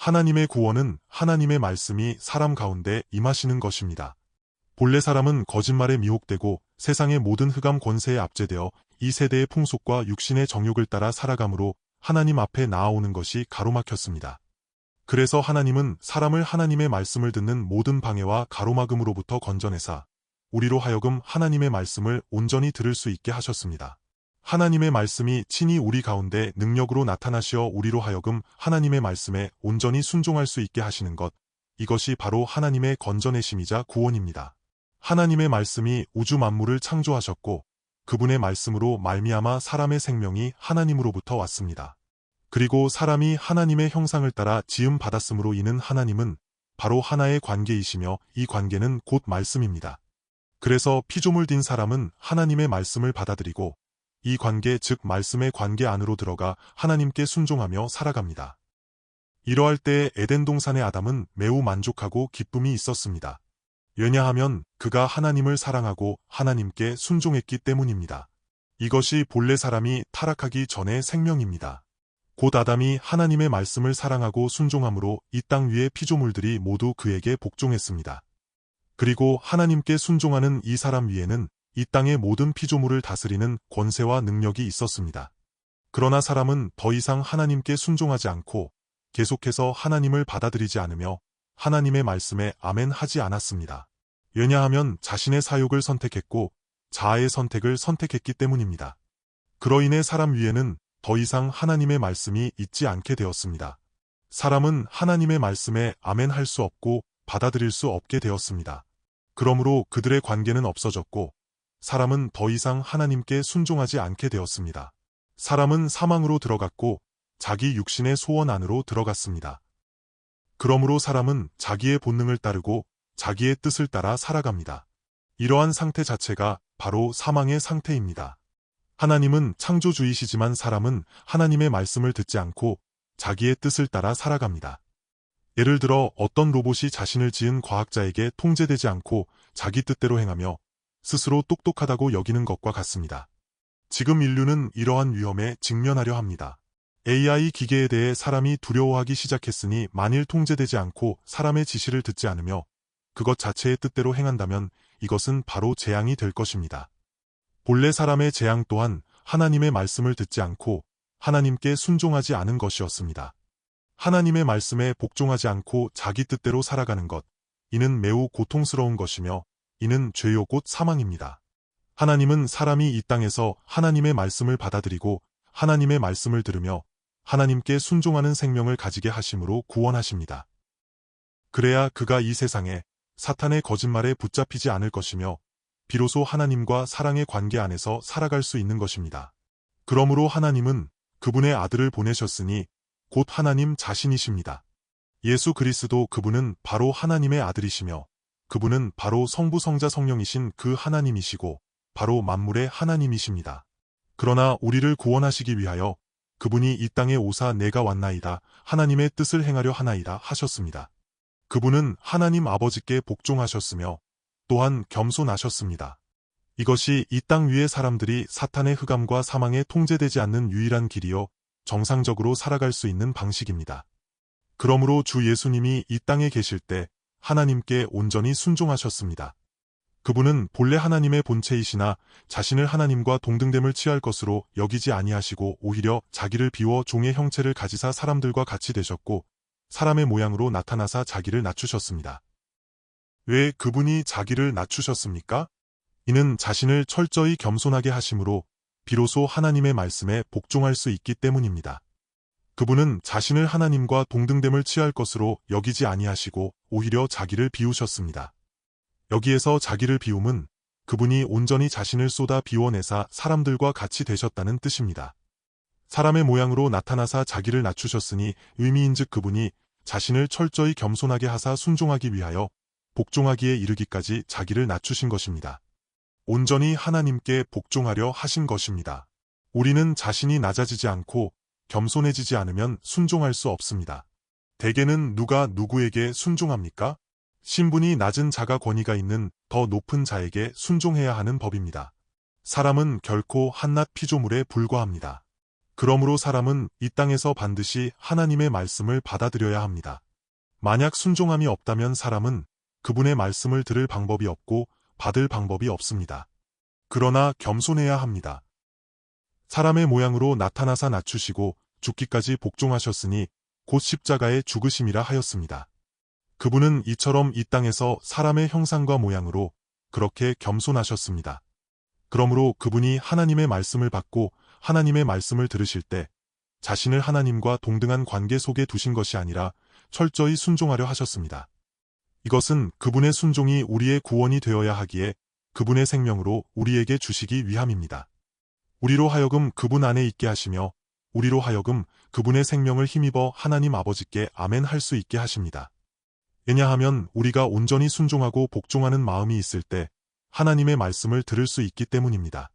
하나님의 구원은 하나님의 말씀이 사람 가운데 임하시는 것입니다. 본래 사람은 거짓말에 미혹되고 세상의 모든 흑암 권세에 압제되어 이 세대의 풍속과 육신의 정욕을 따라 살아가므로 하나님 앞에 나아오는 것이 가로막혔습니다. 그래서 하나님은 사람을 하나님의 말씀을 듣는 모든 방해와 가로막음으로부터 건져내사 우리로 하여금 하나님의 말씀을 온전히 들을 수 있게 하셨습니다. 하나님의 말씀이 친히 우리 가운데 능력으로 나타나시어 우리로 하여금 하나님의 말씀에 온전히 순종할 수 있게 하시는 것, 이것이 바로 하나님의 건져내심이자 구원입니다. 하나님의 말씀이 우주 만물을 창조하셨고 그분의 말씀으로 말미암아 사람의 생명이 하나님으로부터 왔습니다. 그리고 사람이 하나님의 형상을 따라 지음 받았으므로 이는 하나님은 바로 하나의 관계이시며 이 관계는 곧 말씀입니다. 그래서 피조물 딘 사람은 하나님의 말씀을 받아들이고 이 관계 즉 말씀의 관계 안으로 들어가 하나님께 순종하며 살아갑니다. 이러할 때에 에덴 동산의 아담은 매우 만족하고 기쁨이 있었습니다. 왜냐하면 그가 하나님을 사랑하고 하나님께 순종했기 때문입니다. 이것이 본래 사람이 타락하기 전의 생명입니다. 곧 아담이 하나님의 말씀을 사랑하고 순종함으로 이 땅 위의 피조물들이 모두 그에게 복종했습니다. 그리고 하나님께 순종하는 이 사람 위에는 이 땅의 모든 피조물을 다스리는 권세와 능력이 있었습니다. 그러나 사람은 더 이상 하나님께 순종하지 않고 계속해서 하나님을 받아들이지 않으며 하나님의 말씀에 아멘 하지 않았습니다. 왜냐하면 자신의 사욕을 선택했고 자아의 선택을 선택했기 때문입니다. 그로 인해 사람 위에는 더 이상 하나님의 말씀이 있지 않게 되었습니다. 사람은 하나님의 말씀에 아멘 할 수 없고 받아들일 수 없게 되었습니다. 그러므로 그들의 관계는 없어졌고 사람은 더 이상 하나님께 순종하지 않게 되었습니다. 사람은 사망으로 들어갔고 자기 육신의 소원 안으로 들어갔습니다. 그러므로 사람은 자기의 본능을 따르고 자기의 뜻을 따라 살아갑니다. 이러한 상태 자체가 바로 사망의 상태입니다. 하나님은 창조주이시지만 사람은 하나님의 말씀을 듣지 않고 자기의 뜻을 따라 살아갑니다. 예를 들어 어떤 로봇이 자신을 지은 과학자에게 통제되지 않고 자기 뜻대로 행하며 스스로 똑똑하다고 여기는 것과 같습니다. 지금 인류는 이러한 위험에 직면하려 합니다. AI 기계에 대해 사람이 두려워하기 시작했으니 만일 통제되지 않고 사람의 지시를 듣지 않으며 그것 자체의 뜻대로 행한다면 이것은 바로 재앙이 될 것입니다. 본래 사람의 재앙 또한 하나님의 말씀을 듣지 않고 하나님께 순종하지 않은 것이었습니다. 하나님의 말씀에 복종하지 않고 자기 뜻대로 살아가는 것, 이는 매우 고통스러운 것이며 이는 죄요 곧 사망입니다. 하나님은 사람이 이 땅에서 하나님의 말씀을 받아들이고 하나님의 말씀을 들으며 하나님께 순종하는 생명을 가지게 하심으로 구원하십니다. 그래야 그가 이 세상에 사탄의 거짓말에 붙잡히지 않을 것이며 비로소 하나님과 사랑의 관계 안에서 살아갈 수 있는 것입니다. 그러므로 하나님은 그분의 아들을 보내셨으니 곧 하나님 자신이십니다. 예수 그리스도 그분은 바로 하나님의 아들이시며 그분은 바로 성부 성자 성령이신 그 하나님이시고 바로 만물의 하나님이십니다. 그러나 우리를 구원하시기 위하여 그분이 이 땅에 오사 내가 왔나이다 하나님의 뜻을 행하려 하나이다 하셨습니다. 그분은 하나님 아버지께 복종하셨으며 또한 겸손하셨습니다. 이것이 이 땅 위의 사람들이 사탄의 흑암과 사망에 통제되지 않는 유일한 길이요 정상적으로 살아갈 수 있는 방식입니다. 그러므로 주 예수님이 이 땅에 계실 때 하나님께 온전히 순종하셨습니다. 그분은 본래 하나님의 본체이시나 자신을 하나님과 동등됨을 취할 것으로 여기지 아니하시고 오히려 자기를 비워 종의 형체를 가지사 사람들과 같이 되셨고 사람의 모양으로 나타나사 자기를 낮추셨습니다. 왜 그분이 자기를 낮추셨습니까? 이는 자신을 철저히 겸손하게 하심으로 비로소 하나님의 말씀에 복종할 수 있기 때문입니다. 그분은 자신을 하나님과 동등됨을 취할 것으로 여기지 아니하시고 오히려 자기를 비우셨습니다. 여기에서 자기를 비움은 그분이 온전히 자신을 쏟아 비워내사 사람들과 같이 되셨다는 뜻입니다. 사람의 모양으로 나타나사 자기를 낮추셨으니 의미인즉 그분이 자신을 철저히 겸손하게 하사 순종하기 위하여 복종하기에 이르기까지 자기를 낮추신 것입니다. 온전히 하나님께 복종하려 하신 것입니다. 우리는 자신이 낮아지지 않고 겸손해지지 않으면 순종할 수 없습니다. 대개는 누가 누구에게 순종합니까? 신분이 낮은 자가 권위가 있는 더 높은 자에게 순종해야 하는 법입니다. 사람은 결코 한낱 피조물에 불과합니다. 그러므로 사람은 이 땅에서 반드시 하나님의 말씀을 받아들여야 합니다. 만약 순종함이 없다면 사람은 그분의 말씀을 들을 방법이 없고 받을 방법이 없습니다. 그러나 겸손해야 합니다. 사람의 모양으로 나타나사 낮추시고 죽기까지 복종하셨으니 곧 십자가에 죽으심이라 하였습니다. 그분은 이처럼 이 땅에서 사람의 형상과 모양으로 그렇게 겸손하셨습니다. 그러므로 그분이 하나님의 말씀을 받고 하나님의 말씀을 들으실 때 자신을 하나님과 동등한 관계 속에 두신 것이 아니라 철저히 순종하려 하셨습니다. 이것은 그분의 순종이 우리의 구원이 되어야 하기에 그분의 생명으로 우리에게 주시기 위함입니다. 우리로 하여금 그분 안에 있게 하시며 우리로 하여금 그분의 생명을 힘입어 하나님 아버지께 아멘 할 수 있게 하십니다. 왜냐하면 우리가 온전히 순종하고 복종하는 마음이 있을 때 하나님의 말씀을 들을 수 있기 때문입니다.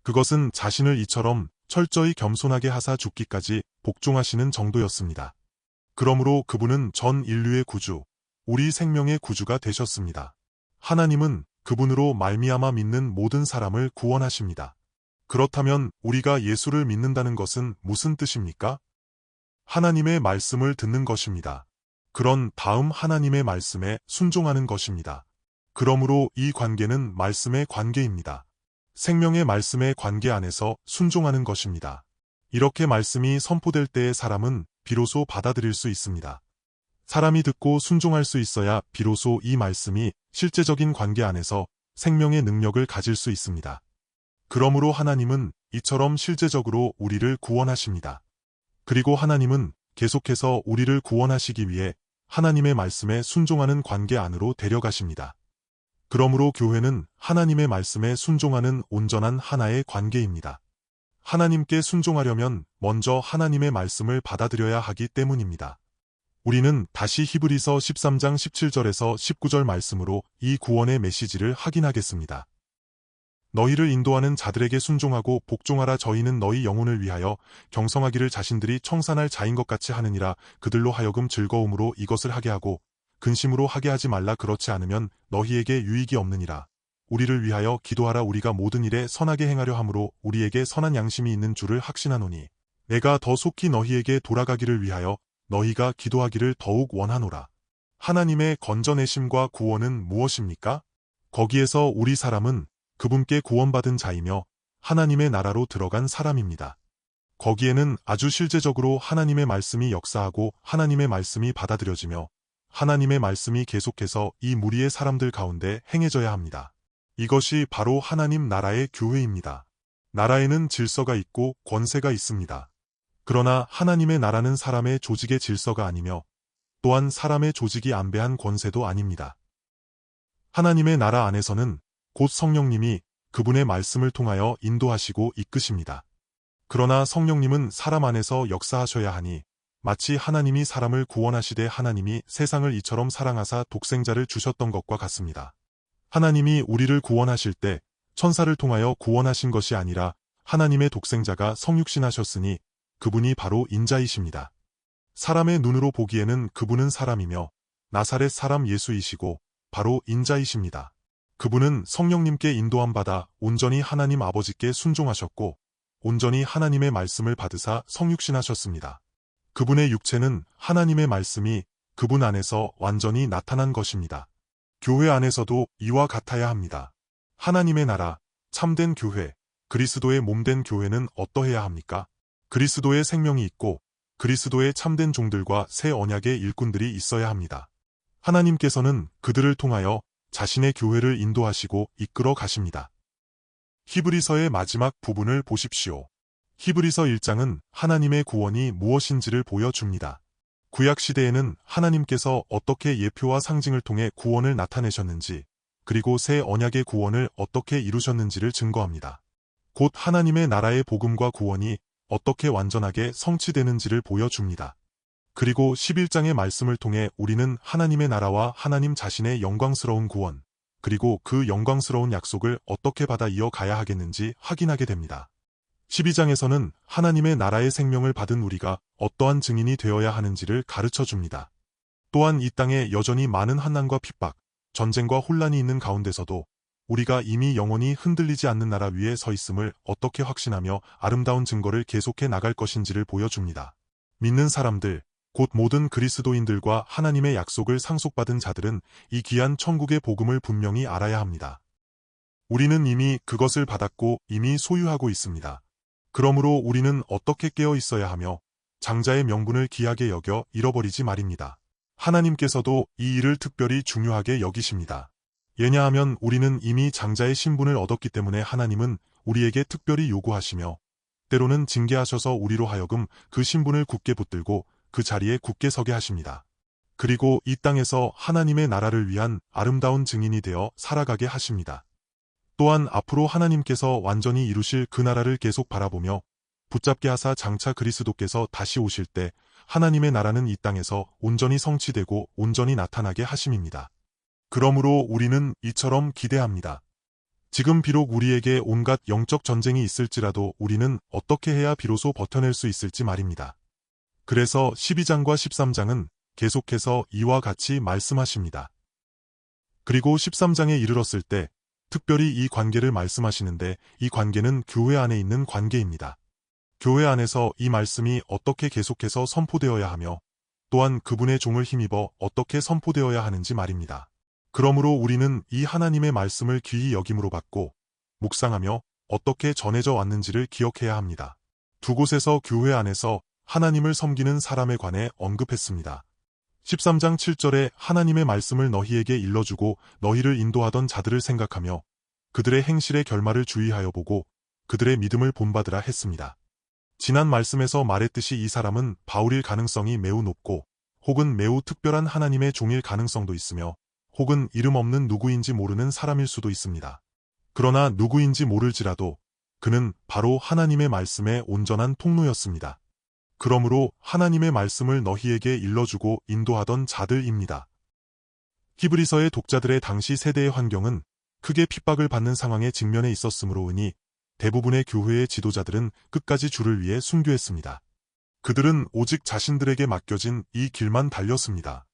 그것은 자신을 이처럼 철저히 겸손하게 하사 죽기까지 복종하시는 정도였습니다. 그러므로 그분은 전 인류의 구주, 우리 생명의 구주가 되셨습니다. 하나님은 그분으로 말미암아 믿는 모든 사람을 구원하십니다. 그렇다면 우리가 예수를 믿는다는 것은 무슨 뜻입니까? 하나님의 말씀을 듣는 것입니다. 그런 다음 하나님의 말씀에 순종하는 것입니다. 그러므로 이 관계는 말씀의 관계입니다. 생명의 말씀의 관계 안에서 순종하는 것입니다. 이렇게 말씀이 선포될 때의 사람은 비로소 받아들일 수 있습니다. 사람이 듣고 순종할 수 있어야 비로소 이 말씀이 실제적인 관계 안에서 생명의 능력을 가질 수 있습니다. 그러므로 하나님은 이처럼 실제적으로 우리를 구원하십니다. 그리고 하나님은 계속해서 우리를 구원하시기 위해 하나님의 말씀에 순종하는 관계 안으로 데려가십니다. 그러므로 교회는 하나님의 말씀에 순종하는 온전한 하나의 관계입니다. 하나님께 순종하려면 먼저 하나님의 말씀을 받아들여야 하기 때문입니다. 우리는 다시 히브리서 13장 17절에서 19절 말씀으로 이 구원의 메시지를 확인하겠습니다. 너희를 인도하는 자들에게 순종하고 복종하라. 저희는 너희 영혼을 위하여 경성하기를 자신들이 청산할 자인 것 같이 하느니라. 그들로 하여금 즐거움으로 이것을 하게 하고 근심으로 하게 하지 말라. 그렇지 않으면 너희에게 유익이 없느니라. 우리를 위하여 기도하라. 우리가 모든 일에 선하게 행하려 함으로 우리에게 선한 양심이 있는 줄을 확신하노니 내가 더 속히 너희에게 돌아가기를 위하여 너희가 기도하기를 더욱 원하노라. 하나님의 건져내심과 구원은 무엇입니까? 거기에서 우리 사람은 그분께 구원받은 자이며 하나님의 나라로 들어간 사람입니다. 거기에는 아주 실제적으로 하나님의 말씀이 역사하고 하나님의 말씀이 받아들여지며 하나님의 말씀이 계속해서 이 무리의 사람들 가운데 행해져야 합니다. 이것이 바로 하나님 나라의 교회입니다. 나라에는 질서가 있고 권세가 있습니다. 그러나 하나님의 나라는 사람의 조직의 질서가 아니며 또한 사람의 조직이 안배한 권세도 아닙니다. 하나님의 나라 안에서는 곧 성령님이 그분의 말씀을 통하여 인도하시고 이끄십니다. 그러나 성령님은 사람 안에서 역사하셔야 하니 마치 하나님이 사람을 구원하시되 하나님이 세상을 이처럼 사랑하사 독생자를 주셨던 것과 같습니다. 하나님이 우리를 구원하실 때 천사를 통하여 구원하신 것이 아니라 하나님의 독생자가 성육신하셨으니 그분이 바로 인자이십니다. 사람의 눈으로 보기에는 그분은 사람이며 나사렛 사람 예수이시고 바로 인자이십니다. 그분은 성령님께 인도함 받아 온전히 하나님 아버지께 순종하셨고 온전히 하나님의 말씀을 받으사 성육신하셨습니다. 그분의 육체는 하나님의 말씀이 그분 안에서 완전히 나타난 것입니다. 교회 안에서도 이와 같아야 합니다. 하나님의 나라, 참된 교회, 그리스도의 몸된 교회는 어떠해야 합니까? 그리스도의 생명이 있고 그리스도의 참된 종들과 새 언약의 일꾼들이 있어야 합니다. 하나님께서는 그들을 통하여 자신의 교회를 인도하시고 이끌어 가십니다. 히브리서의 마지막 부분을 보십시오. 히브리서 1장은 하나님의 구원이 무엇인지를 보여줍니다. 구약시대에는 하나님께서 어떻게 예표와 상징을 통해 구원을 나타내셨는지, 그리고 새 언약의 구원을 어떻게 이루셨는지를 증거합니다. 곧 하나님의 나라의 복음과 구원이 어떻게 완전하게 성취되는지를 보여줍니다. 그리고 11장의 말씀을 통해 우리는 하나님의 나라와 하나님 자신의 영광스러운 구원, 그리고 그 영광스러운 약속을 어떻게 받아 이어가야 하겠는지 확인하게 됩니다. 12장에서는 하나님의 나라의 생명을 받은 우리가 어떠한 증인이 되어야 하는지를 가르쳐 줍니다. 또한 이 땅에 여전히 많은 환난과 핍박, 전쟁과 혼란이 있는 가운데서도 우리가 이미 영원히 흔들리지 않는 나라 위에 서 있음을 어떻게 확신하며 아름다운 증거를 계속해 나갈 것인지를 보여줍니다. 믿는 사람들, 곧 모든 그리스도인들과 하나님의 약속을 상속받은 자들은 이 귀한 천국의 복음을 분명히 알아야 합니다. 우리는 이미 그것을 받았고 이미 소유하고 있습니다. 그러므로 우리는 어떻게 깨어 있어야 하며 장자의 명분을 귀하게 여겨 잃어버리지 말입니다. 하나님께서도 이 일을 특별히 중요하게 여기십니다. 왜냐하면 우리는 이미 장자의 신분을 얻었기 때문에 하나님은 우리에게 특별히 요구하시며 때로는 징계하셔서 우리로 하여금 그 신분을 굳게 붙들고 그 자리에 굳게 서게 하십니다. 그리고 이 땅에서 하나님의 나라를 위한 아름다운 증인이 되어 살아가게 하십니다. 또한 앞으로 하나님께서 완전히 이루실 그 나라를 계속 바라보며 붙잡게 하사 장차 그리스도께서 다시 오실 때 하나님의 나라는 이 땅에서 온전히 성취되고 온전히 나타나게 하심입니다. 그러므로 우리는 이처럼 기대합니다. 지금 비록 우리에게 온갖 영적 전쟁이 있을지라도 우리는 어떻게 해야 비로소 버텨낼 수 있을지 말입니다. 그래서 12장과 13장은 계속해서 이와 같이 말씀하십니다. 그리고 13장에 이르렀을 때 특별히 이 관계를 말씀하시는데 이 관계는 교회 안에 있는 관계입니다. 교회 안에서 이 말씀이 어떻게 계속해서 선포되어야 하며 또한 그분의 종을 힘입어 어떻게 선포되어야 하는지 말입니다. 그러므로 우리는 이 하나님의 말씀을 귀히 여김으로 받고 묵상하며 어떻게 전해져 왔는지를 기억해야 합니다. 두 곳에서 교회 안에서 하나님을 섬기는 사람에 관해 언급했습니다. 13장 7절에 하나님의 말씀을 너희에게 일러주고 너희를 인도하던 자들을 생각하며 그들의 행실의 결말을 주의하여 보고 그들의 믿음을 본받으라 했습니다. 지난 말씀에서 말했듯이 이 사람은 바울일 가능성이 매우 높고 혹은 매우 특별한 하나님의 종일 가능성도 있으며 혹은 이름 없는 누구인지 모르는 사람일 수도 있습니다. 그러나 누구인지 모를지라도 그는 바로 하나님의 말씀의 온전한 통로였습니다. 그러므로 하나님의 말씀을 너희에게 일러주고 인도하던 자들입니다. 히브리서의 독자들의 당시 세대의 환경은 크게 핍박을 받는 상황에 직면해 있었으므로 으니 대부분의 교회의 지도자들은 끝까지 주를 위해 순교했습니다. 그들은 오직 자신들에게 맡겨진 이 길만 달렸습니다.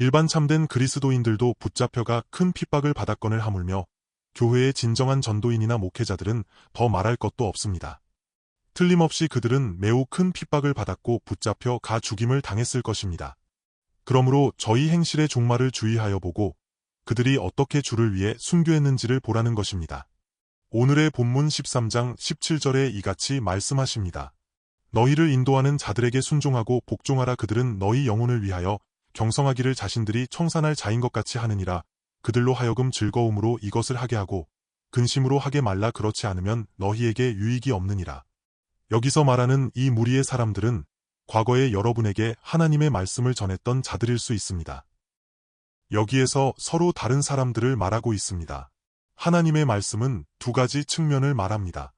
일반 참된 그리스도인들도 붙잡혀가 큰 핍박을 받았건을 하물며 교회의 진정한 전도인이나 목회자들은 더 말할 것도 없습니다. 틀림없이 그들은 매우 큰 핍박을 받았고 붙잡혀 가 죽임을 당했을 것입니다. 그러므로 저희 행실의 종말을 주의하여 보고 그들이 어떻게 주를 위해 순교했는지를 보라는 것입니다. 오늘의 본문 13장 17절에 이같이 말씀하십니다. 너희를 인도하는 자들에게 순종하고 복종하라. 그들은 너희 영혼을 위하여 경성하기를 자신들이 청산할 자인 것 같이 하느니라. 그들로 하여금 즐거움으로 이것을 하게 하고 근심으로 하게 말라. 그렇지 않으면 너희에게 유익이 없느니라. 여기서 말하는 이 무리의 사람들은 과거에 여러분에게 하나님의 말씀을 전했던 자들일 수 있습니다. 여기에서 서로 다른 사람들을 말하고 있습니다. 하나님의 말씀은 두 가지 측면을 말합니다.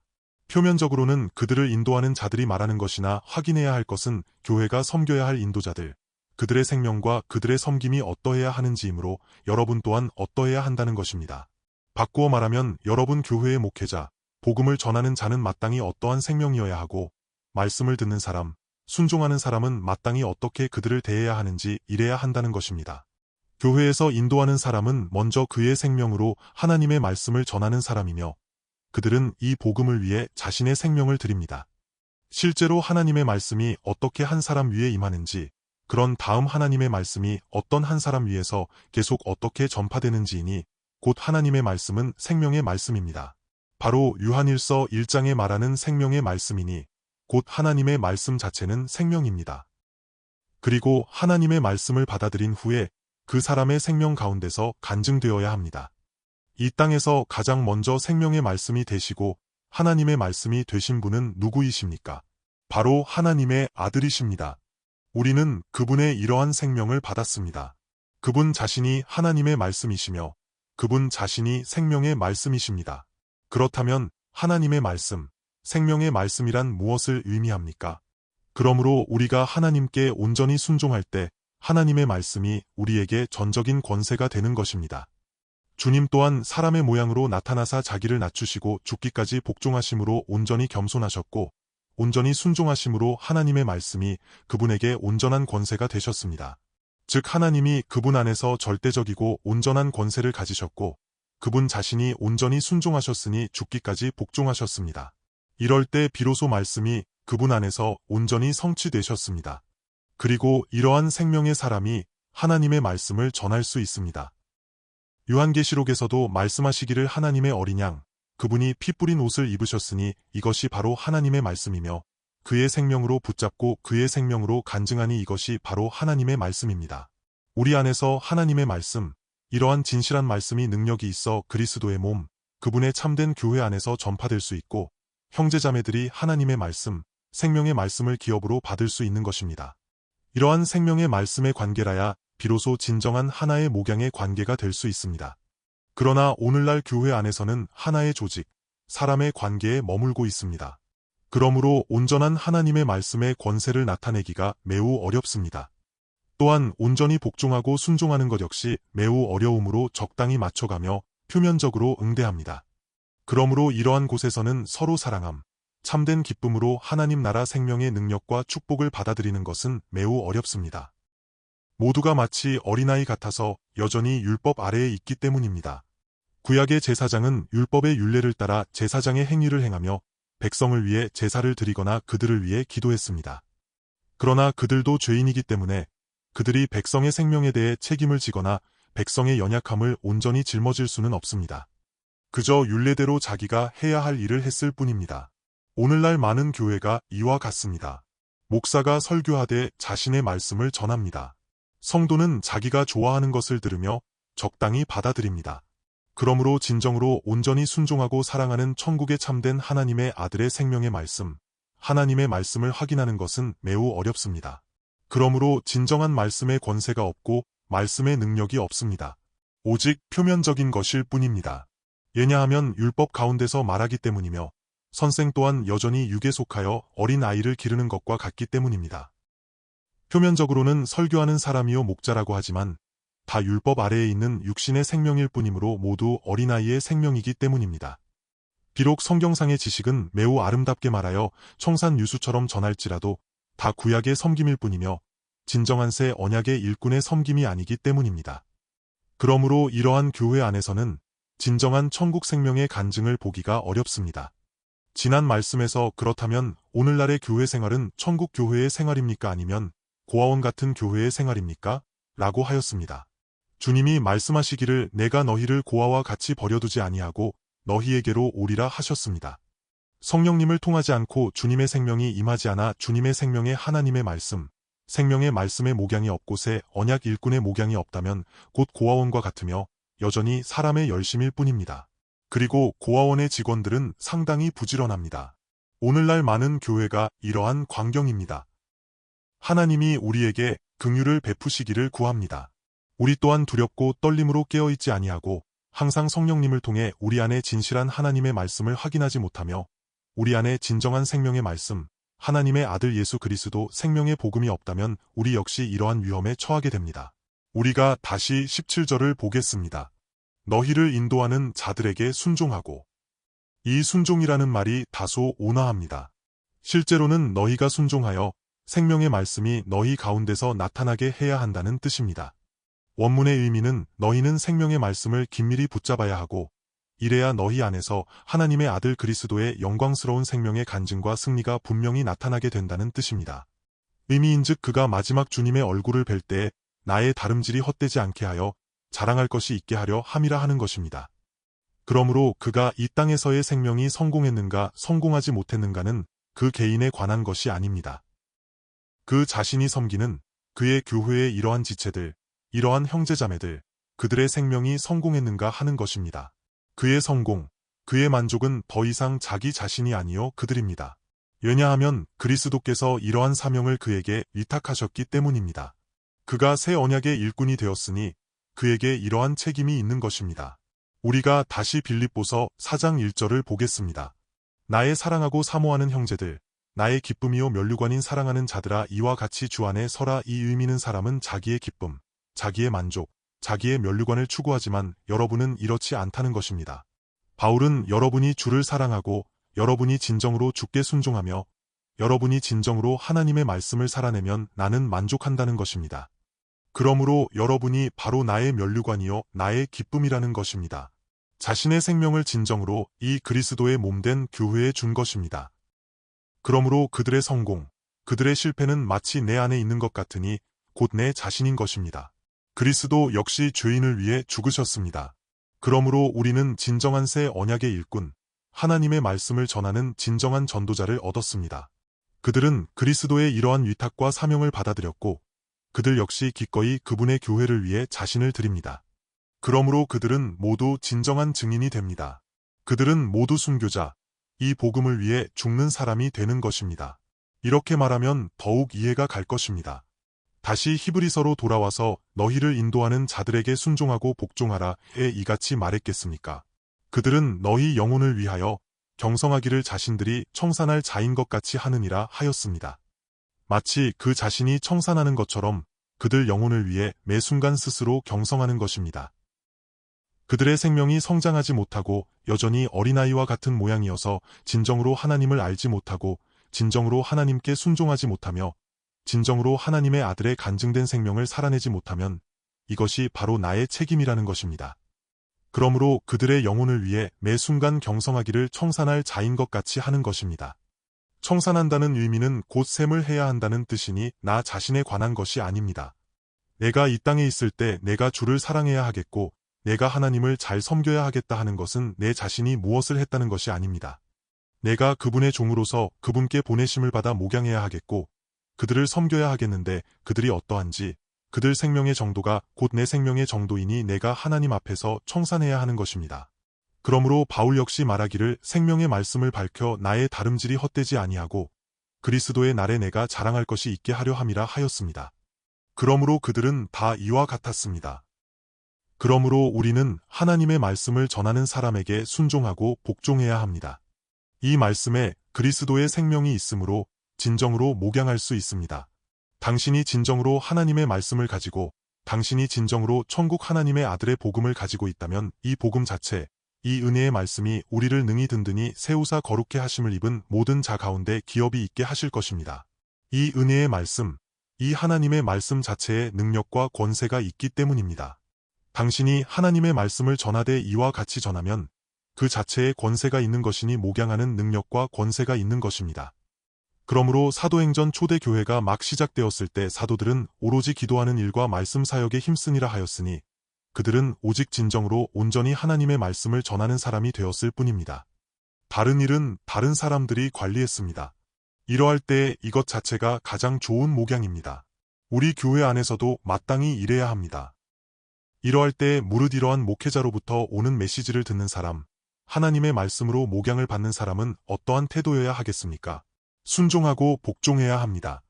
표면적으로는 그들을 인도하는 자들이 말하는 것이나 확인해야 할 것은 교회가 섬겨야 할 인도자들, 그들의 생명과 그들의 섬김이 어떠해야 하는지이므로 여러분 또한 어떠해야 한다는 것입니다. 바꾸어 말하면 여러분 교회의 목회자, 복음을 전하는 자는 마땅히 어떠한 생명이어야 하고 말씀을 듣는 사람, 순종하는 사람은 마땅히 어떻게 그들을 대해야 하는지 이래야 한다는 것입니다. 교회에서 인도하는 사람은 먼저 그의 생명으로 하나님의 말씀을 전하는 사람이며 그들은 이 복음을 위해 자신의 생명을 드립니다. 실제로 하나님의 말씀이 어떻게 한 사람 위에 임하는지, 그런 다음 하나님의 말씀이 어떤 한 사람 위에서 계속 어떻게 전파되는지이니 곧 하나님의 말씀은 생명의 말씀입니다. 바로 요한일서 1장에 말하는 생명의 말씀이니 곧 하나님의 말씀 자체는 생명입니다. 그리고 하나님의 말씀을 받아들인 후에 그 사람의 생명 가운데서 간증되어야 합니다. 이 땅에서 가장 먼저 생명의 말씀이 되시고 하나님의 말씀이 되신 분은 누구이십니까? 바로 하나님의 아들이십니다. 우리는 그분의 이러한 생명을 받았습니다. 그분 자신이 하나님의 말씀이시며 그분 자신이 생명의 말씀이십니다. 그렇다면 하나님의 말씀, 생명의 말씀이란 무엇을 의미합니까? 그러므로 우리가 하나님께 온전히 순종할 때 하나님의 말씀이 우리에게 전적인 권세가 되는 것입니다. 주님 또한 사람의 모양으로 나타나사 자기를 낮추시고 죽기까지 복종하심으로 온전히 겸손하셨고 온전히 순종하심으로 하나님의 말씀이 그분에게 온전한 권세가 되셨습니다. 즉 하나님이 그분 안에서 절대적이고 온전한 권세를 가지셨고 그분 자신이 온전히 순종하셨으니 죽기까지 복종하셨습니다. 이럴 때 비로소 말씀이 그분 안에서 온전히 성취되셨습니다. 그리고 이러한 생명의 사람이 하나님의 말씀을 전할 수 있습니다. 요한계시록에서도 말씀하시기를 하나님의 어린 양, 그분이 피 뿌린 옷을 입으셨으니 이것이 바로 하나님의 말씀이며 그의 생명으로 붙잡고 그의 생명으로 간증하니 이것이 바로 하나님의 말씀입니다. 우리 안에서 하나님의 말씀, 이러한 진실한 말씀이 능력이 있어 그리스도의 몸, 그분의 참된 교회 안에서 전파될 수 있고 형제자매들이 하나님의 말씀, 생명의 말씀을 기업으로 받을 수 있는 것입니다. 이러한 생명의 말씀의 관계라야 비로소 진정한 하나의 목양의 관계가 될 수 있습니다. 그러나 오늘날 교회 안에서는 하나의 조직, 사람의 관계에 머물고 있습니다. 그러므로 온전한 하나님의 말씀의 권세를 나타내기가 매우 어렵습니다. 또한 온전히 복종하고 순종하는 것 역시 매우 어려우므로 적당히 맞춰가며 표면적으로 응대합니다. 그러므로 이러한 곳에서는 서로 사랑함, 참된 기쁨으로 하나님 나라 생명의 능력과 축복을 받아들이는 것은 매우 어렵습니다. 모두가 마치 어린아이 같아서 여전히 율법 아래에 있기 때문입니다. 구약의 제사장은 율법의 율례를 따라 제사장의 행위를 행하며 백성을 위해 제사를 드리거나 그들을 위해 기도했습니다. 그러나 그들도 죄인이기 때문에 그들이 백성의 생명에 대해 책임을 지거나 백성의 연약함을 온전히 짊어질 수는 없습니다. 그저 율례대로 자기가 해야 할 일을 했을 뿐입니다. 오늘날 많은 교회가 이와 같습니다. 목사가 설교하되 자신의 말씀을 전합니다. 성도는 자기가 좋아하는 것을 들으며 적당히 받아들입니다. 그러므로 진정으로 온전히 순종하고 사랑하는 천국에 참된 하나님의 아들의 생명의 말씀, 하나님의 말씀을 확인하는 것은 매우 어렵습니다. 그러므로 진정한 말씀의 권세가 없고 말씀의 능력이 없습니다. 오직 표면적인 것일 뿐입니다. 왜냐하면 율법 가운데서 말하기 때문이며 선생 또한 여전히 육에 속하여 어린 아이를 기르는 것과 같기 때문입니다. 표면적으로는 설교하는 사람이요 목자라고 하지만 다 율법 아래에 있는 육신의 생명일 뿐이므로 모두 어린아이의 생명이기 때문입니다. 비록 성경상의 지식은 매우 아름답게 말하여 청산유수처럼 전할지라도 다 구약의 섬김일 뿐이며 진정한 새 언약의 일꾼의 섬김이 아니기 때문입니다. 그러므로 이러한 교회 안에서는 진정한 천국 생명의 간증을 보기가 어렵습니다. 지난 말씀에서 그렇다면 오늘날의 교회 생활은 천국 교회의 생활입니까 아니면 고아원 같은 교회의 생활입니까? 라고 하였습니다. 주님이 말씀하시기를 내가 너희를 고아와 같이 버려두지 아니하고 너희에게로 오리라 하셨습니다. 성령님을 통하지 않고 주님의 생명이 임하지 않아 주님의 생명의 하나님의 말씀, 생명의 말씀의 목양이 없곳에 언약 일꾼의 목양이 없다면 곧 고아원과 같으며 여전히 사람의 열심일 뿐입니다. 그리고 고아원의 직원들은 상당히 부지런합니다. 오늘날 많은 교회가 이러한 광경입니다. 하나님이 우리에게 긍휼을 베푸시기를 구합니다. 우리 또한 두렵고 떨림으로 깨어있지 아니하고 항상 성령님을 통해 우리 안에 진실한 하나님의 말씀을 확인하지 못하며 우리 안에 진정한 생명의 말씀, 하나님의 아들 예수 그리스도 생명의 복음이 없다면 우리 역시 이러한 위험에 처하게 됩니다. 우리가 다시 17절을 보겠습니다. 너희를 인도하는 자들에게 순종하고. 이 순종이라는 말이 다소 온화합니다. 실제로는 너희가 순종하여 생명의 말씀이 너희 가운데서 나타나게 해야 한다는 뜻입니다. 원문의 의미는 너희는 생명의 말씀을 긴밀히 붙잡아야 하고 이래야 너희 안에서 하나님의 아들 그리스도의 영광스러운 생명의 간증과 승리가 분명히 나타나게 된다는 뜻입니다. 의미인즉 그가 마지막 주님의 얼굴을 뵐 때에 나의 다름질이 헛되지 않게 하여 자랑할 것이 있게 하려 함이라 하는 것입니다. 그러므로 그가 이 땅에서의 생명이 성공했는가 성공하지 못했는가는 그 개인에 관한 것이 아닙니다. 그 자신이 섬기는 그의 교회의 이러한 지체들, 이러한 형제자매들, 그들의 생명이 성공했는가 하는 것입니다. 그의 성공, 그의 만족은 더 이상 자기 자신이 아니요 그들입니다. 왜냐하면 그리스도께서 이러한 사명을 그에게 위탁하셨기 때문입니다. 그가 새 언약의 일꾼이 되었으니 그에게 이러한 책임이 있는 것입니다. 우리가 다시 빌립보서 4장 1절을 보겠습니다. 나의 사랑하고 사모하는 형제들, 나의 기쁨이요 면류관인 사랑하는 자들아 이와 같이 주 안에 서라. 이 의미는 사람은 자기의 기쁨, 자기의 만족, 자기의 면류관을 추구하지만 여러분은 이렇지 않다는 것입니다. 바울은 여러분이 주를 사랑하고 여러분이 진정으로 주께 순종하며 여러분이 진정으로 하나님의 말씀을 살아내면 나는 만족한다는 것입니다. 그러므로 여러분이 바로 나의 면류관이요 나의 기쁨이라는 것입니다. 자신의 생명을 진정으로 이 그리스도의 몸된 교회에 준 것입니다. 그러므로 그들의 성공, 그들의 실패는 마치 내 안에 있는 것 같으니 곧 내 자신인 것입니다. 그리스도 역시 죄인을 위해 죽으셨습니다. 그러므로 우리는 진정한 새 언약의 일꾼, 하나님의 말씀을 전하는 진정한 전도자를 얻었습니다. 그들은 그리스도의 이러한 위탁과 사명을 받아들였고 그들 역시 기꺼이 그분의 교회를 위해 자신을 드립니다. 그러므로 그들은 모두 진정한 증인이 됩니다. 그들은 모두 순교자, 이 복음을 위해 죽는 사람이 되는 것입니다. 이렇게 말하면 더욱 이해가 갈 것입니다. 다시 히브리서로 돌아와서 너희를 인도하는 자들에게 순종하고 복종하라에 이같이 말했겠습니까? 그들은 너희 영혼을 위하여 경성하기를 자신들이 청산할 자인 것 같이 하느니라 하였습니다. 마치 그 자신이 청산하는 것처럼 그들 영혼을 위해 매 순간 스스로 경성하는 것입니다. 그들의 생명이 성장하지 못하고 여전히 어린아이와 같은 모양이어서 진정으로 하나님을 알지 못하고 진정으로 하나님께 순종하지 못하며 진정으로 하나님의 아들의 간증된 생명을 살아내지 못하면 이것이 바로 나의 책임이라는 것입니다. 그러므로 그들의 영혼을 위해 매 순간 경성하기를 청산할 자인 것 같이 하는 것입니다. 청산한다는 의미는 곧 셈을 해야 한다는 뜻이니 나 자신에 관한 것이 아닙니다. 내가 이 땅에 있을 때 내가 주를 사랑해야 하겠고 내가 하나님을 잘 섬겨야 하겠다 하는 것은 내 자신이 무엇을 했다는 것이 아닙니다. 내가 그분의 종으로서 그분께 보내심을 받아 목양해야 하겠고 그들을 섬겨야 하겠는데 그들이 어떠한지 그들 생명의 정도가 곧 내 생명의 정도이니 내가 하나님 앞에서 청산해야 하는 것입니다. 그러므로 바울 역시 말하기를 생명의 말씀을 밝혀 나의 다름질이 헛되지 아니하고 그리스도의 날에 내가 자랑할 것이 있게 하려 함이라 하였습니다. 그러므로 그들은 다 이와 같았습니다. 그러므로 우리는 하나님의 말씀을 전하는 사람에게 순종하고 복종해야 합니다. 이 말씀에 그리스도의 생명이 있으므로 진정으로 목양할 수 있습니다. 당신이 진정으로 하나님의 말씀을 가지고 당신이 진정으로 천국 하나님의 아들의 복음을 가지고 있다면 이 복음 자체, 이 은혜의 말씀이 우리를 능히 든든히 세우사 거룩해 하심을 입은 모든 자 가운데 기업이 있게 하실 것입니다. 이 은혜의 말씀, 이 하나님의 말씀 자체에 능력과 권세가 있기 때문입니다. 당신이 하나님의 말씀을 전하되 이와 같이 전하면 그 자체에 권세가 있는 것이니 목양하는 능력과 권세가 있는 것입니다. 그러므로 사도행전 초대 교회가 막 시작되었을 때 사도들은 오로지 기도하는 일과 말씀 사역에 힘쓰니라 하였으니 그들은 오직 진정으로 온전히 하나님의 말씀을 전하는 사람이 되었을 뿐입니다. 다른 일은 다른 사람들이 관리했습니다. 이러할 때 이것 자체가 가장 좋은 목양입니다. 우리 교회 안에서도 마땅히 이래야 합니다. 이러할 때 무릇 이러한 목회자로부터 오는 메시지를 듣는 사람, 하나님의 말씀으로 목양을 받는 사람은 어떠한 태도여야 하겠습니까? 순종하고 복종해야 합니다.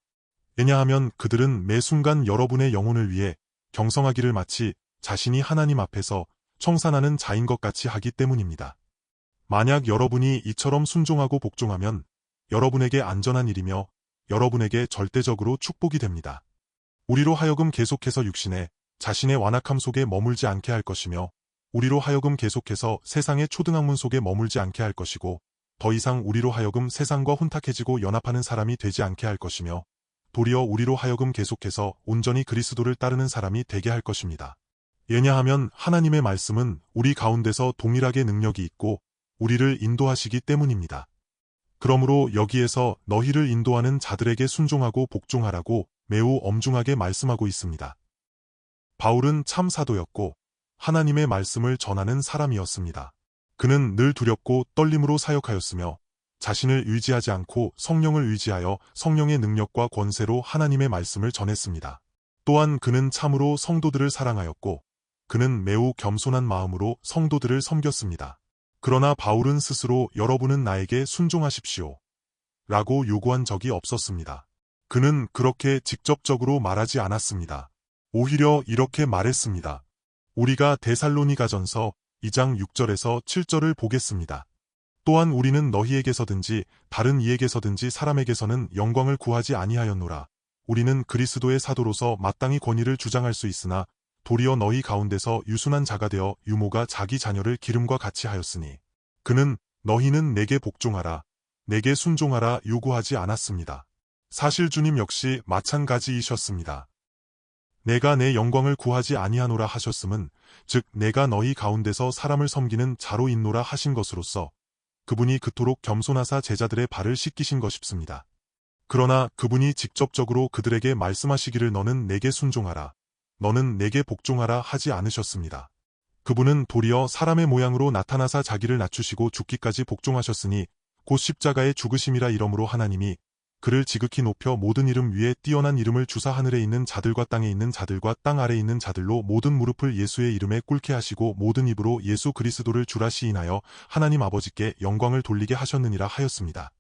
왜냐하면 그들은 매 순간 여러분의 영혼을 위해 경성하기를 마치 자신이 하나님 앞에서 청산하는 자인 것 같이 하기 때문입니다. 만약 여러분이 이처럼 순종하고 복종하면 여러분에게 안전한 일이며 여러분에게 절대적으로 축복이 됩니다. 우리로 하여금 계속해서 육신에 자신의 완악함 속에 머물지 않게 할 것이며 우리로 하여금 계속해서 세상의 초등학문 속에 머물지 않게 할 것이고 더 이상 우리로 하여금 세상과 혼탁해지고 연합하는 사람이 되지 않게 할 것이며 도리어 우리로 하여금 계속해서 온전히 그리스도를 따르는 사람이 되게 할 것입니다. 왜냐하면 하나님의 말씀은 우리 가운데서 동일하게 능력이 있고 우리를 인도하시기 때문입니다. 그러므로 여기에서 너희를 인도하는 자들에게 순종하고 복종하라고 매우 엄중하게 말씀하고 있습니다. 바울은 참 사도였고 하나님의 말씀을 전하는 사람이었습니다. 그는 늘 두렵고 떨림으로 사역하였으며 자신을 의지하지 않고 성령을 의지하여 성령의 능력과 권세로 하나님의 말씀을 전했습니다. 또한 그는 참으로 성도들을 사랑하였고 그는 매우 겸손한 마음으로 성도들을 섬겼습니다. 그러나 바울은 스스로 여러분은 나에게 순종하십시오 라고 요구한 적이 없었습니다. 그는 그렇게 직접적으로 말하지 않았습니다. 오히려 이렇게 말했습니다. 우리가 데살로니가전서 2장 6절에서 7절을 보겠습니다. 또한 우리는 너희에게서든지 다른 이에게서든지 사람에게서는 영광을 구하지 아니하였노라. 우리는 그리스도의 사도로서 마땅히 권위를 주장할 수 있으나 도리어 너희 가운데서 유순한 자가 되어 유모가 자기 자녀를 기름과 같이 하였으니 그는 너희는 내게 복종하라, 내게 순종하라 요구하지 않았습니다. 사실 주님 역시 마찬가지이셨습니다. 내가 내 영광을 구하지 아니하노라 하셨음은 즉 내가 너희 가운데서 사람을 섬기는 자로 있노라 하신 것으로서 그분이 그토록 겸손하사 제자들의 발을 씻기신 것입습니다. 그러나 그분이 직접적으로 그들에게 말씀하시기를 너는 내게 순종하라, 너는 내게 복종하라 하지 않으셨습니다. 그분은 도리어 사람의 모양으로 나타나사 자기를 낮추시고 죽기까지 복종하셨으니 곧 십자가의 죽으심이라. 이러므로 하나님이 그를 지극히 높여 모든 이름 위에 뛰어난 이름을 주사 하늘에 있는 자들과 땅에 있는 자들과 땅 아래에 있는 자들로 모든 무릎을 예수의 이름에 꿇게 하시고 모든 입으로 예수 그리스도를 주라 시인하여 하나님 아버지께 영광을 돌리게 하셨느니라 하였습니다.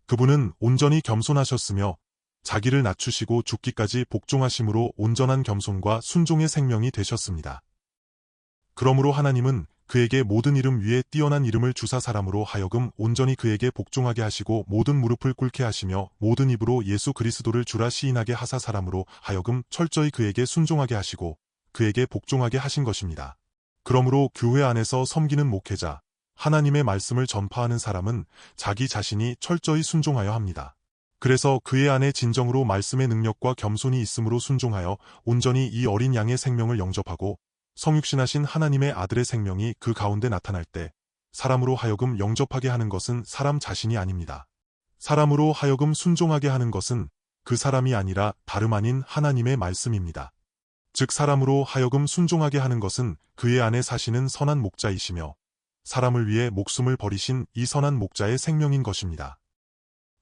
그분은 온전히 겸손하셨으며 자기를 낮추시고 죽기까지 복종하심으로 온전한 겸손과 순종의 생명이 되셨습니다. 그러므로 하나님은 그에게 모든 이름 위에 뛰어난 이름을 주사 사람으로 하여금 온전히 그에게 복종하게 하시고 모든 무릎을 꿇게 하시며 모든 입으로 예수 그리스도를 주라 시인하게 하사 사람으로 하여금 철저히 그에게 순종하게 하시고 그에게 복종하게 하신 것입니다. 그러므로 교회 안에서 섬기는 목회자, 하나님의 말씀을 전파하는 사람은 자기 자신이 철저히 순종하여 합니다. 그래서 그의 안에 진정으로 말씀의 능력과 겸손이 있으므로 순종하여 온전히 이 어린 양의 생명을 영접하고 성육신하신 하나님의 아들의 생명이 그 가운데 나타날 때 사람으로 하여금 영접하게 하는 것은 사람 자신이 아닙니다. 사람으로 하여금 순종하게 하는 것은 그 사람이 아니라 다름 아닌 하나님의 말씀입니다. 즉 사람으로 하여금 순종하게 하는 것은 그의 안에 사시는 선한 목자이시며 사람을 위해 목숨을 버리신 이 선한 목자의 생명인 것입니다.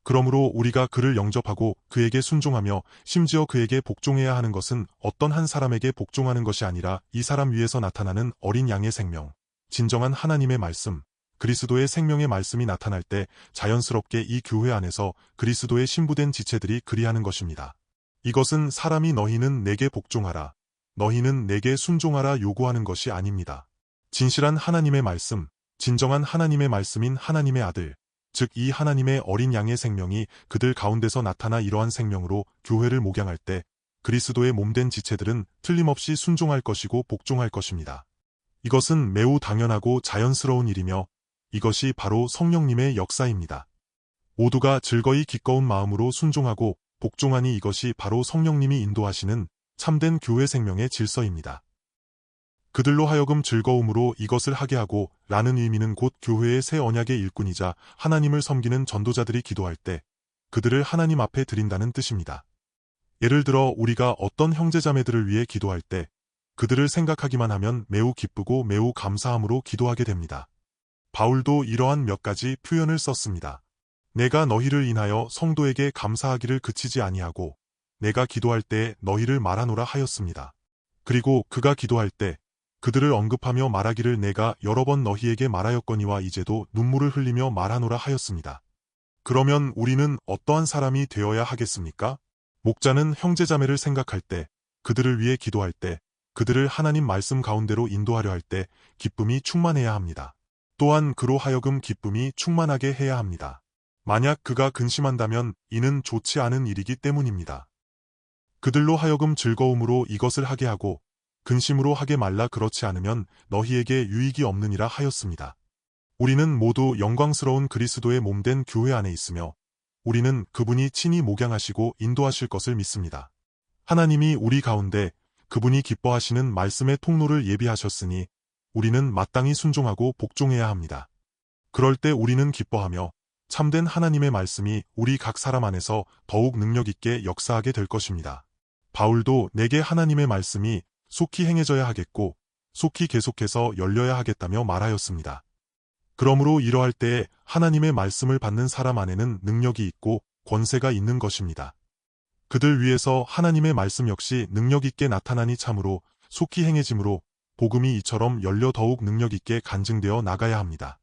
그러므로 우리가 그를 영접하고 그에게 순종하며 심지어 그에게 복종해야 하는 것은 어떤 한 사람에게 복종하는 것이 아니라 이 사람 위에서 나타나는 어린 양의 생명, 진정한 하나님의 말씀, 그리스도의 생명의 말씀이 나타날 때 자연스럽게 이 교회 안에서 그리스도의 신부된 지체들이 그리하는 것입니다. 이것은 사람이 너희는 내게 복종하라, 너희는 내게 순종하라 요구하는 것이 아닙니다. 진실한 하나님의 말씀, 진정한 하나님의 말씀인 하나님의 아들, 즉 이 하나님의 어린 양의 생명이 그들 가운데서 나타나 이러한 생명으로 교회를 목양할 때 그리스도의 몸된 지체들은 틀림없이 순종할 것이고 복종할 것입니다. 이것은 매우 당연하고 자연스러운 일이며 이것이 바로 성령님의 역사입니다. 모두가 즐거이 기꺼운 마음으로 순종하고 복종하니 이것이 바로 성령님이 인도하시는 참된 교회 생명의 질서입니다. 그들로 하여금 즐거움으로 이것을 하게 하고 라는 의미는 곧 교회의 새 언약의 일꾼이자 하나님을 섬기는 전도자들이 기도할 때 그들을 하나님 앞에 드린다는 뜻입니다. 예를 들어 우리가 어떤 형제자매들을 위해 기도할 때 그들을 생각하기만 하면 매우 기쁘고 매우 감사함으로 기도하게 됩니다. 바울도 이러한 몇 가지 표현을 썼습니다. 내가 너희를 인하여 성도에게 감사하기를 그치지 아니하고 내가 기도할 때 너희를 말하노라 하였습니다. 그리고 그가 기도할 때 그들을 언급하며 말하기를 내가 여러 번 너희에게 말하였거니와 이제도 눈물을 흘리며 말하노라 하였습니다. 그러면 우리는 어떠한 사람이 되어야 하겠습니까? 목자는 형제자매를 생각할 때, 그들을 위해 기도할 때, 그들을 하나님 말씀 가운데로 인도하려 할 때 기쁨이 충만해야 합니다. 또한 그로 하여금 기쁨이 충만하게 해야 합니다. 만약 그가 근심한다면 이는 좋지 않은 일이기 때문입니다. 그들로 하여금 즐거움으로 이것을 하게 하고 근심으로 하게 말라 그렇지 않으면 너희에게 유익이 없느니라 하였습니다. 우리는 모두 영광스러운 그리스도의 몸된 교회 안에 있으며 우리는 그분이 친히 목양하시고 인도하실 것을 믿습니다. 하나님이 우리 가운데 그분이 기뻐하시는 말씀의 통로를 예비하셨으니 우리는 마땅히 순종하고 복종해야 합니다. 그럴 때 우리는 기뻐하며 참된 하나님의 말씀이 우리 각 사람 안에서 더욱 능력 있게 역사하게 될 것입니다. 바울도 내게 하나님의 말씀이 속히 행해져야 하겠고 속히 계속해서 열려야 하겠다며 말하였습니다. 그러므로 이러할 때에 하나님의 말씀을 받는 사람 안에는 능력이 있고 권세가 있는 것입니다. 그들 위해서 하나님의 말씀 역시 능력 있게 나타나니 참으로 속히 행해짐으로 복음이 이처럼 열려 더욱 능력 있게 간증되어 나가야 합니다.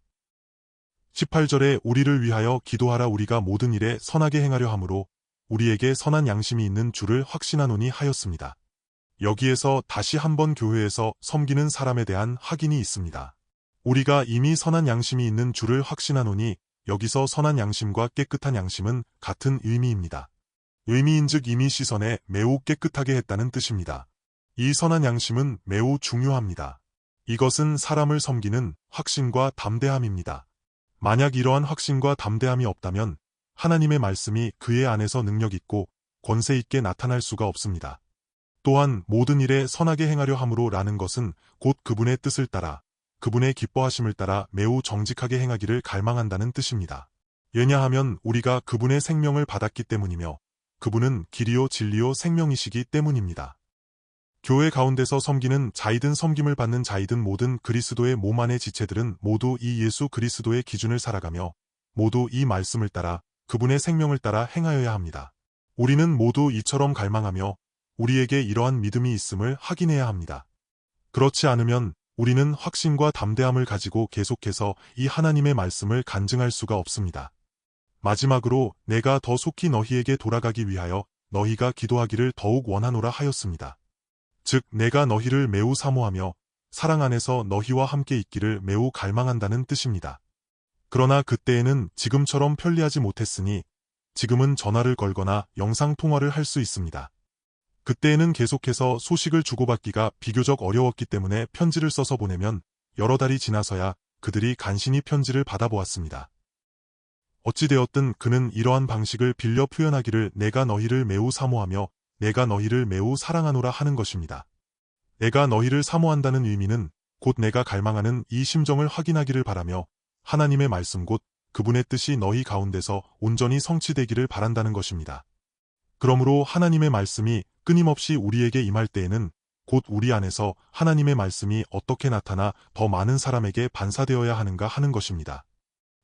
18절에 우리를 위하여 기도하라 우리가 모든 일에 선하게 행하려 함으로 우리에게 선한 양심이 있는 줄을 확신하노니 하였습니다. 여기에서 다시 한번 교회에서 섬기는 사람에 대한 확인이 있습니다. 우리가 이미 선한 양심이 있는 줄을 확신하노니 여기서 선한 양심과 깨끗한 양심은 같은 의미입니다. 의미인즉 이미 시선에 매우 깨끗하게 했다는 뜻입니다. 이 선한 양심은 매우 중요합니다. 이것은 사람을 섬기는 확신과 담대함입니다. 만약 이러한 확신과 담대함이 없다면 하나님의 말씀이 그의 안에서 능력 있고 권세 있게 나타날 수가 없습니다. 또한 모든 일에 선하게 행하려 함으로 라는 것은 곧 그분의 뜻을 따라 그분의 기뻐하심을 따라 매우 정직하게 행하기를 갈망한다는 뜻입니다. 왜냐하면 우리가 그분의 생명을 받았기 때문이며 그분은 길이요 진리요 생명이시기 때문입니다. 교회 가운데서 섬기는 자이든 섬김을 받는 자이든 모든 그리스도의 몸 안의 지체들은 모두 이 예수 그리스도의 기준을 살아가며 모두 이 말씀을 따라 그분의 생명을 따라 행하여야 합니다. 우리는 모두 이처럼 갈망하며 우리에게 이러한 믿음이 있음을 확인해야 합니다. 그렇지 않으면 우리는 확신과 담대함을 가지고 계속해서 이 하나님의 말씀을 간증할 수가 없습니다. 마지막으로 내가 더 속히 너희에게 돌아가기 위하여 너희가 기도하기를 더욱 원하노라 하였습니다. 즉 내가 너희를 매우 사모하며 사랑 안에서 너희와 함께 있기를 매우 갈망한다는 뜻입니다. 그러나 그때에는 지금처럼 편리하지 못했으니 지금은 전화를 걸거나 영상통화를 할 수 있습니다. 그때에는 계속해서 소식을 주고받기가 비교적 어려웠기 때문에 편지를 써서 보내면 여러 달이 지나서야 그들이 간신히 편지를 받아보았습니다. 어찌되었든 그는 이러한 방식을 빌려 표현하기를 내가 너희를 매우 사모하며 내가 너희를 매우 사랑하노라 하는 것입니다. 내가 너희를 사모한다는 의미는 곧 내가 갈망하는 이 심정을 확인하기를 바라며 하나님의 말씀 곧 그분의 뜻이 너희 가운데서 온전히 성취되기를 바란다는 것입니다. 그러므로 하나님의 말씀이 끊임없이 우리에게 임할 때에는 곧 우리 안에서 하나님의 말씀이 어떻게 나타나 더 많은 사람에게 반사되어야 하는가 하는 것입니다.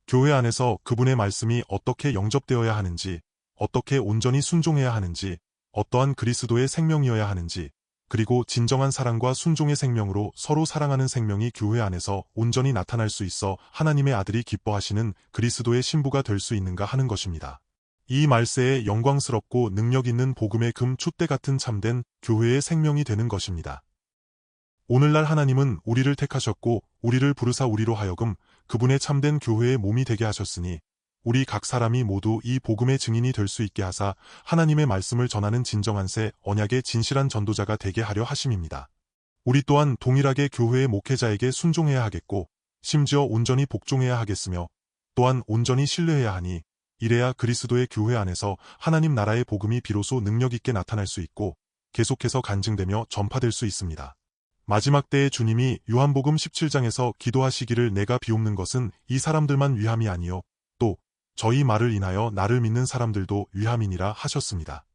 교회 안에서 그분의 말씀이 어떻게 영접되어야 하는지, 어떻게 온전히 순종해야 하는지, 어떠한 그리스도의 생명이어야 하는지, 그리고 진정한 사랑과 순종의 생명으로 서로 사랑하는 생명이 교회 안에서 온전히 나타날 수 있어 하나님의 아들이 기뻐하시는 그리스도의 신부가 될 수 있는가 하는 것입니다. 이 말세에 영광스럽고 능력 있는 복음의 금 촛대 같은 참된 교회의 생명이 되는 것입니다. 오늘날 하나님은 우리를 택하셨고 우리를 부르사 우리로 하여금 그분의 참된 교회의 몸이 되게 하셨으니 우리 각 사람이 모두 이 복음의 증인이 될 수 있게 하사 하나님의 말씀을 전하는 진정한 새 언약의 진실한 전도자가 되게 하려 하심입니다. 우리 또한 동일하게 교회의 목회자에게 순종해야 하겠고 심지어 온전히 복종해야 하겠으며 또한 온전히 신뢰해야 하니 이래야 그리스도의 교회 안에서 하나님 나라의 복음이 비로소 능력 있게 나타날 수 있고 계속해서 간증되며 전파될 수 있습니다. 마지막 때에 주님이 요한복음 17장에서 기도하시기를 내가 비옵는 것은 이 사람들만 위함이 아니요 또 저희 말을 인하여 나를 믿는 사람들도 위함이니라 하셨습니다.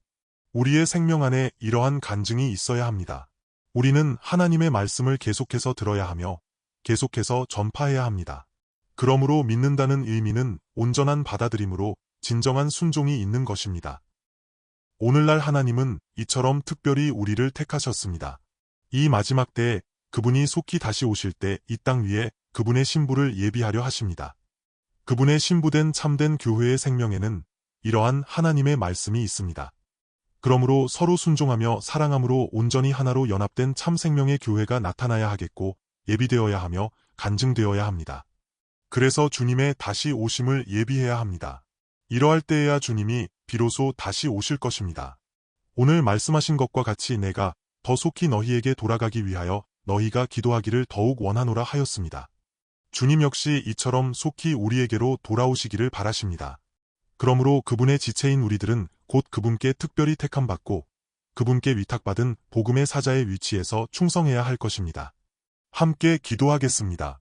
우리의 생명 안에 이러한 간증이 있어야 합니다. 우리는 하나님의 말씀을 계속해서 들어야 하며 계속해서 전파해야 합니다. 그러므로 믿는다는 의미는 온전한 받아들임으로 진정한 순종이 있는 것입니다. 오늘날 하나님은 이처럼 특별히 우리를 택하셨습니다. 이 마지막 때에 그분이 속히 다시 오실 때 이 땅 위에 그분의 신부를 예비하려 하십니다. 그분의 신부된 참된 교회의 생명에는 이러한 하나님의 말씀이 있습니다. 그러므로 서로 순종하며 사랑함으로 온전히 하나로 연합된 참 생명의 교회가 나타나야 하겠고 예비되어야 하며 간증되어야 합니다. 그래서 주님의 다시 오심을 예비해야 합니다. 이러할 때에야 주님이 비로소 다시 오실 것입니다. 오늘 말씀하신 것과 같이 내가 더 속히 너희에게 돌아가기 위하여 너희가 기도하기를 더욱 원하노라 하였습니다. 주님 역시 이처럼 속히 우리에게로 돌아오시기를 바라십니다. 그러므로 그분의 지체인 우리들은 곧 그분께 특별히 택함받고 그분께 위탁받은 복음의 사자의 위치에서 충성해야 할 것입니다. 함께 기도하겠습니다.